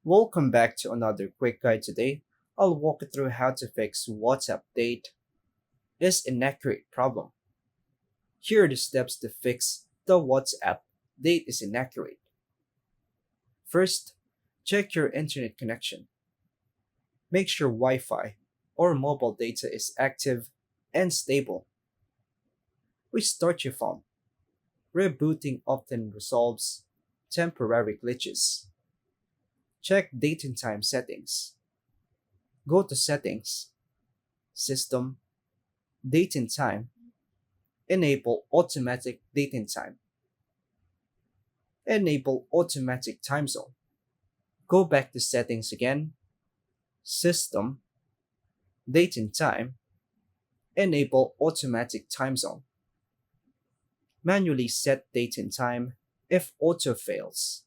Welcome back to another quick guide today. I'll walk you through how to fix WhatsApp date is inaccurate problem. Here are the steps to fix the WhatsApp date is inaccurate. First, check your internet connection. Make sure Wi-Fi or mobile data is active and stable. Restart your phone. Rebooting often resolves temporary glitches. Check date and time settings. Go to Settings, System, Date and Time, enable automatic date and time. Enable automatic time zone. Go back to Settings again, System, Date and Time, enable automatic time zone. Manually set date and time if auto fails.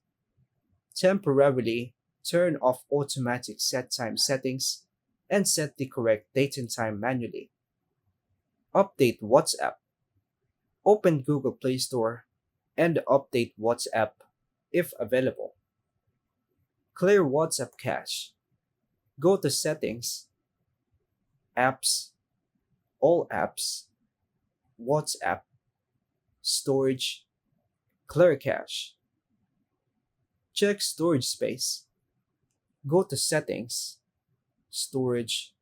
Temporarily turn off automatic set time settings and set the correct date and time manually. Update WhatsApp. Open Google Play Store and update WhatsApp if available. Clear WhatsApp cache. Go to Settings, Apps, All Apps, WhatsApp, Storage, Clear cache. Check storage space. Go to Settings, Storage,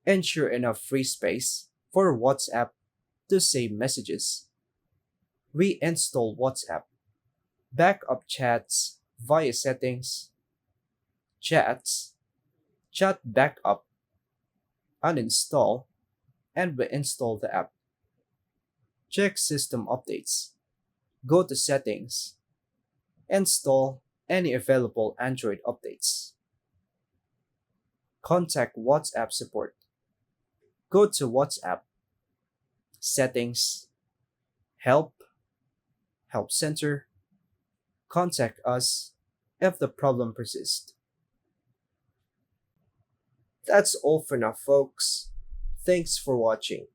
ensure enough free space for WhatsApp to save messages. Reinstall WhatsApp. Backup chats via Settings, Chats, Chat Backup, uninstall, and reinstall the app. Check system updates. Go to Settings, install any available Android updates. Contact WhatsApp support. Go to WhatsApp, Settings, Help, Help Center, contact us if the problem persists. That's all for now, folks. Thanks for watching.